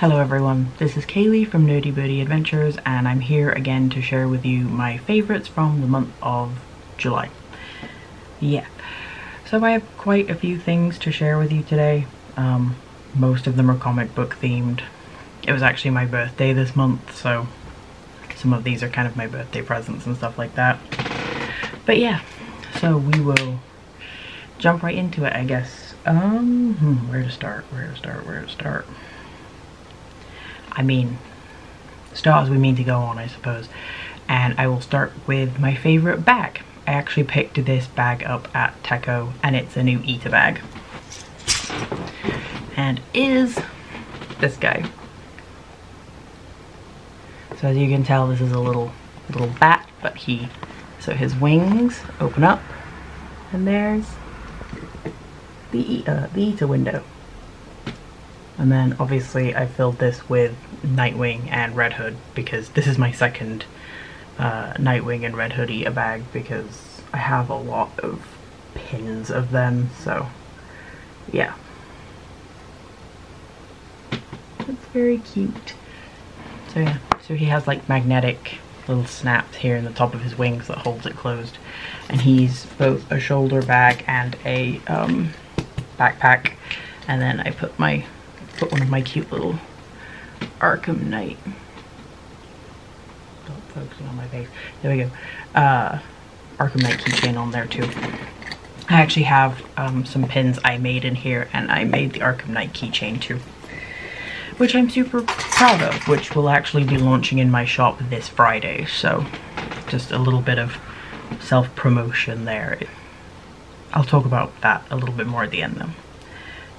Hello everyone, this is Kaylee from Nerdy Birdie Adventures, and I'm here again to share with you my favourites from the month of July. Yeah, so I have quite a few things to share with you today. Most of them are comic book themed. It was actually my birthday this month, so some of these are kind of my birthday presents and stuff like that. But yeah, so we will jump right into it, I guess. Where to start? I mean, start as we mean to go on, I suppose. And I will start with my favourite bag. I actually picked this bag up at Koko, and it's a new Ita-Bag. And is this guy. So as you can tell, this is a little bat, but so his wings open up, and there's the Ita window. And then obviously I filled this with Nightwing and Red Hood because this is my second Nightwing and Red Hood Ita-Bag because I have a lot of pins of them, so yeah. It's very cute. So yeah, so he has like magnetic little snaps here in the top of his wings that holds it closed. And he's both a shoulder bag and a backpack. And then I put one of my cute little Arkham Knight. Stop focusing on my face. There we go. Arkham Knight keychain on there too. I actually have some pins I made in here, and I made the Arkham Knight keychain too, which I'm super proud of, which will actually be launching in my shop this Friday. So just a little bit of self-promotion there. I'll talk about that a little bit more at the end though.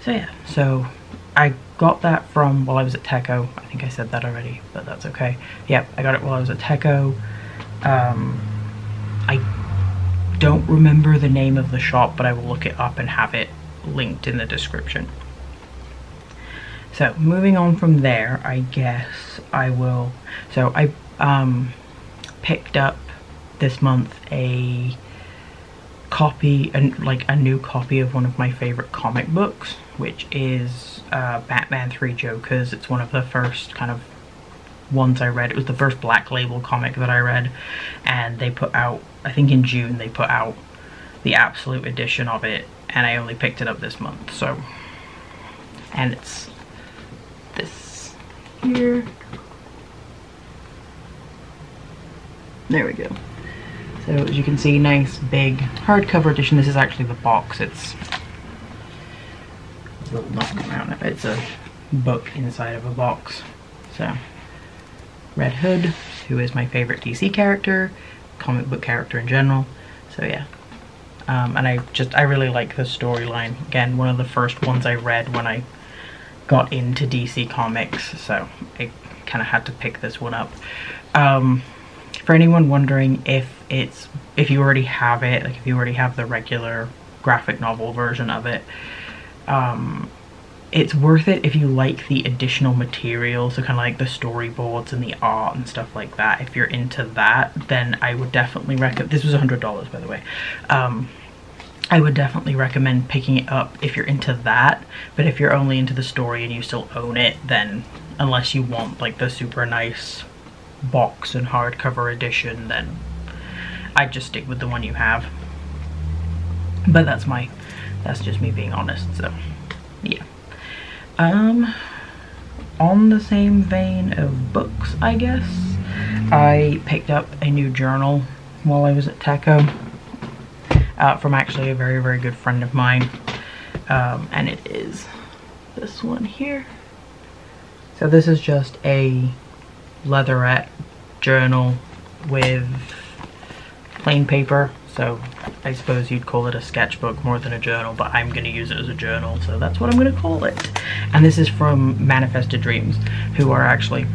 So yeah, so I got that from while I was at Koko. I think I said that already, but that's okay. Yep, I got it while I was at Koko. I don't remember the name of the shop, but I will look it up and have it linked in the description. So moving on from there, I guess I will. So I picked up this month a copy, like a new copy of one of my favorite comic books, which is Batman 3 Jokers. It's one of the first kind of ones I read. It was the first Black Label comic that I read, and they put out, I think in June, they put out the absolute edition of it, and I only picked it up this month. So, and it's this here. There we go. So as you can see, nice big hardcover edition. This is actually the box. It's a little knock around it. It's a book inside of a box. So Red Hood, who is my favorite DC character, comic book character in general. So yeah, and I really like the storyline. Again, one of the first ones I read when I got into DC Comics, so I kind of had to pick this one up. For anyone wondering if you already have it, like if you already have the regular graphic novel version of it, it's worth it if you like the additional material, so kind of like the storyboards and the art and stuff like that. If you're into that, then I would definitely recommend. This was $100, by the way. I would definitely recommend picking it up if you're into that. But if you're only into the story and you still own it, then unless you want like the super nice box and hardcover edition, then I'd just stick with the one you have. But that's just me being honest, so yeah. On the same vein of books, I guess, I picked up a new journal while I was at Koko, from actually a very, very good friend of mine, and it is this one here. So this is just a leatherette journal with plain paper, so I suppose you'd call it a sketchbook more than a journal, but I'm going to use it as a journal, so that's what I'm going to call it. And this is from Manifested Dreams, who are actually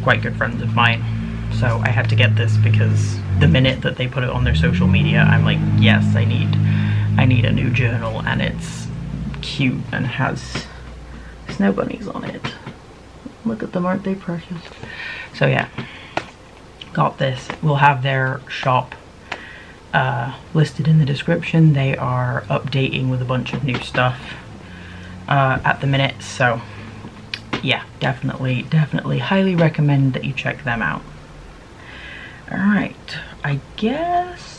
quite good friends of mine, so I had to get this because the minute that they put it on their social media, I'm like, yes, I need a new journal, and it's cute and has snow bunnies on it. Look at them, aren't they precious? So yeah, got this. We'll have their shop listed in the description. They are updating with a bunch of new stuff at the minute, so yeah, definitely highly recommend that you check them out. Alright, I guess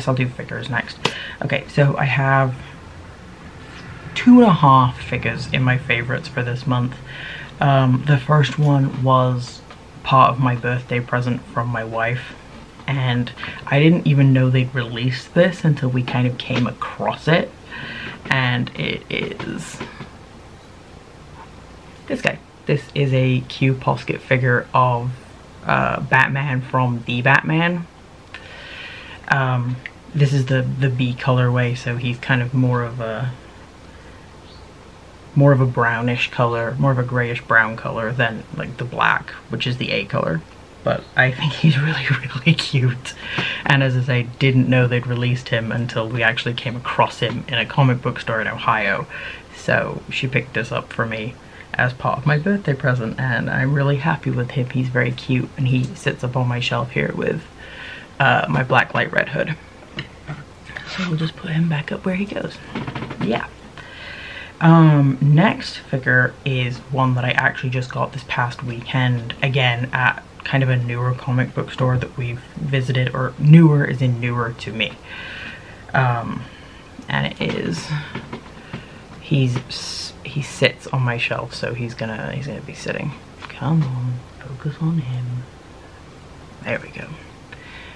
I'll do figures next. Okay, so I have 2.5 figures in my favorites for this month. The first one was part of my birthday present from my wife, and I didn't even know they'd released this until we kind of came across it, and it is this guy. This is a Q Posket figure of Batman from The Batman. This is the B colorway, so he's kind of more of a brownish color, more of a grayish brown color than like the black, which is the A color. But I think he's really cute. And as I say, didn't know they'd released him until we actually came across him in a comic book store in Ohio. So she picked this up for me as part of my birthday present, and I'm really happy with him. He's very cute, and he sits up on my shelf here with my black light red hood. So we'll just put him back up where he goes. Yeah. Next figure is one that I actually just got this past weekend, again at kind of a newer comic book store that we've visited, or newer is in newer to me. And it is, he sits on my shelf, so he's gonna be sitting. Come on, focus on him. There we go.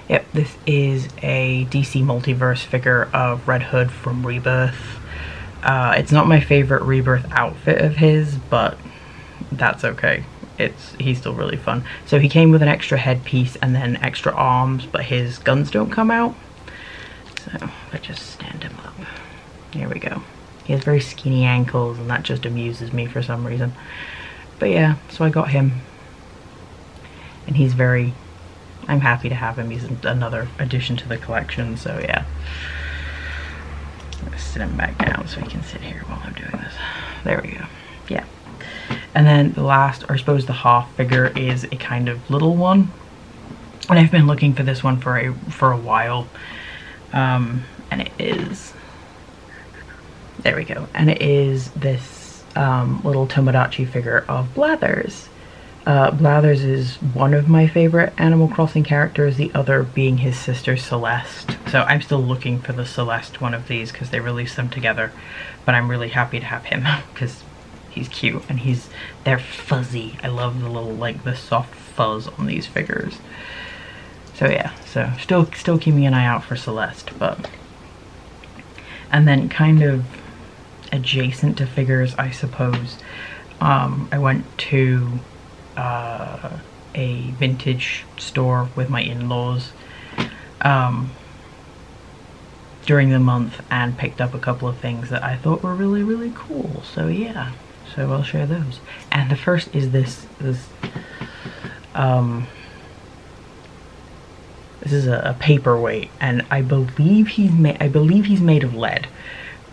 Yep, this is a DC Multiverse figure of Red Hood from Rebirth. It's not my favorite Rebirth outfit of his, but that's okay. He's still really fun. So he came with an extra headpiece and then extra arms, but his guns don't come out. So I just stand him up. There we go. He has very skinny ankles, and that just amuses me for some reason. But yeah, so I got him. And I'm happy to have him. He's another addition to the collection, so yeah. I'm gonna sit him back down so he can sit here while I'm doing this. There we go. Yeah. And then the last, or I suppose the half figure, is a kind of little one. And I've been looking for this one for a while. And it is, there we go. And it is this little Tomodachi figure of Blathers. Blathers is one of my favorite Animal Crossing characters, the other being his sister Celeste. So I'm still looking for the Celeste one of these because they released them together, but I'm really happy to have him because he's cute and they're fuzzy. I love the little, like, the soft fuzz on these figures. So yeah, so still keeping an eye out for Celeste. But and then kind of adjacent to figures, I suppose, I went to a vintage store with my in-laws during the month and picked up a couple of things that I thought were really cool. So yeah, so I'll share those. And the first is this is a paperweight, and I believe he's made of lead,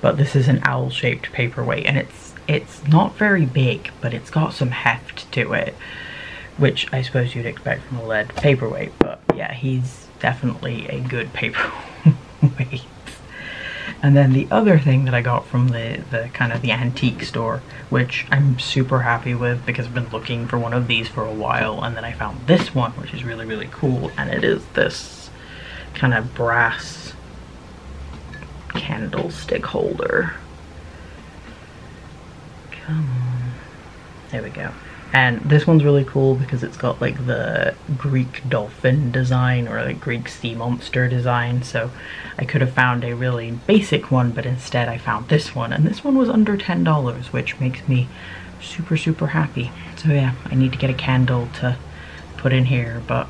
but this is an owl-shaped paperweight, and it's not very big, but it's got some heft to it, which I suppose you'd expect from a lead paperweight. But yeah, he's definitely a good paperweight. And then the other thing that I got from the kind of the antique store, which I'm super happy with because I've been looking for one of these for a while, and then I found this one, which is really cool, and it is this kind of brass candlestick holder. Come on. There we go. And this one's really cool because it's got like the Greek dolphin design, or like Greek sea monster design. So I could have found a really basic one, but instead I found this one, and this one was under $10, which makes me super happy. So yeah, I need to get a candle to put in here, but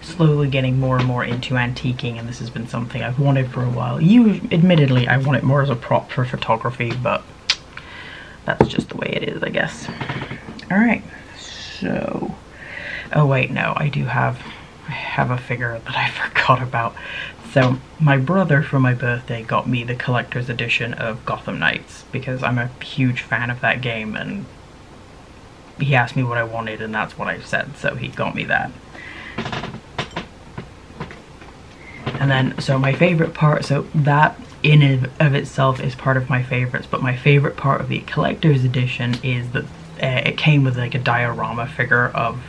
slowly getting more and more into antiquing, and this has been something I've wanted for a while. Admittedly, I want it more as a prop for photography, but that's just the way it is, I guess. Alright, so, oh wait, no, I have a figure that I forgot about. So my brother for my birthday got me the collector's edition of Gotham Knights because I'm a huge fan of that game, and he asked me what I wanted and that's what I said, so he got me that. And then, so my favorite part, so that in of itself is part of my favorites, but my favorite part of the collector's edition is that it came with like a diorama figure of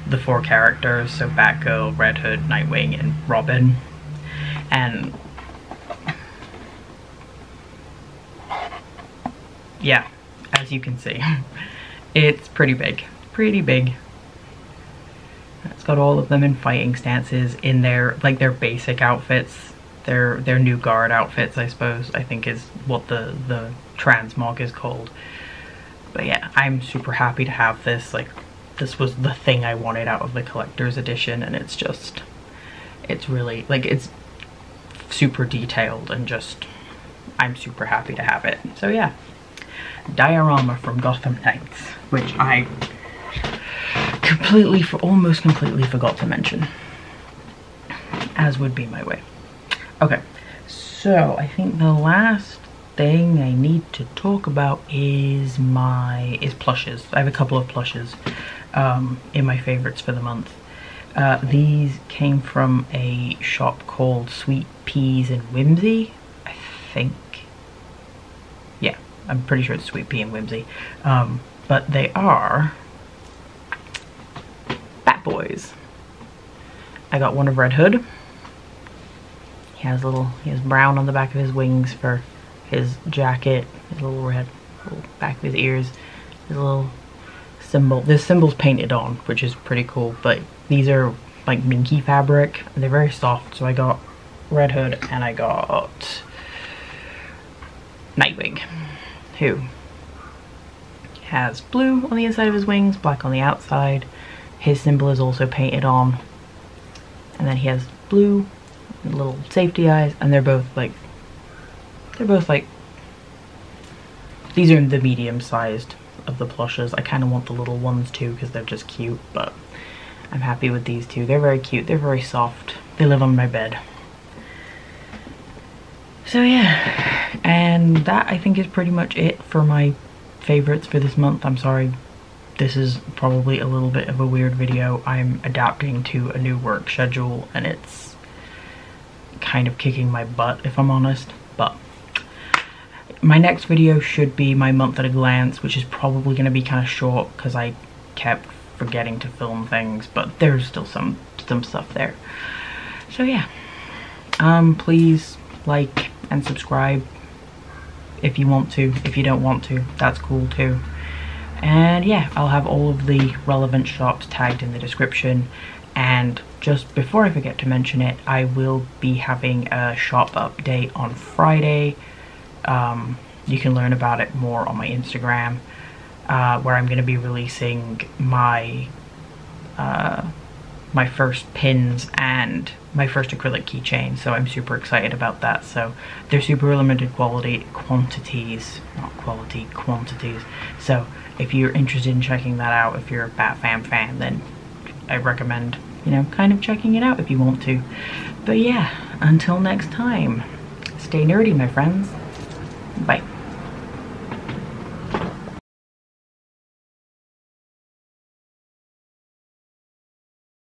the 4 characters, so Batgirl, Red Hood, Nightwing, and Robin. And yeah, as you can see, it's pretty big, pretty big. It's got all of them in fighting stances in their basic outfits, their new guard outfits, I suppose, I think is what the transmog is called. But yeah, I'm super happy to have this. Like, this was the thing I wanted out of the collector's edition, and it's just, it's really, like, it's super detailed, and just, I'm super happy to have it. So yeah, diorama from Gotham Knights, which I almost completely forgot to mention, as would be my way. Okay, so I think the last thing I need to talk about is plushes. I have a couple of plushes in my favorites for the month. These came from a shop called Sweet Peas and Whimsy, I think. Yeah, I'm pretty sure it's Sweet Pea and Whimsy. But they are Bat Boys. I got one of Red Hood. He has brown on the back of his wings for his jacket, his little red, little back of his ears, his little symbol. This symbol's painted on, which is pretty cool, but these are like minky fabric. They're very soft, so I got Red Hood and I got Nightwing, who has blue on the inside of his wings, black on the outside. His symbol is also painted on, and then he has blue little safety eyes, and they're both like, these are the medium sized of the plushes. I kind of want the little ones too because they're just cute, but I'm happy with these two. They're very cute, they're very soft, they live on my bed. So yeah, and that I think is pretty much it for my favorites for this month. I'm sorry, this is probably a little bit of a weird video. I'm adapting to a new work schedule and it's kind of kicking my butt, if I'm honest, but my next video should be my month at a glance, which is probably going to be kind of short because I kept forgetting to film things, but there's still some stuff there. So yeah, please like and subscribe if you want to. If you don't want to, that's cool too. And yeah, I'll have all of the relevant shops tagged in the description. And just before I forget to mention it, I will be having a shop update on Friday. You can learn about it more on my Instagram, where I'm going to be releasing my my first pins and my first acrylic keychain. So I'm super excited about that. So they're super limited quantities. So if you're interested in checking that out, if you're a Batman fan, then I recommend, you know, kind of checking it out if you want to. But yeah, until next time, stay nerdy, my friends. Bye.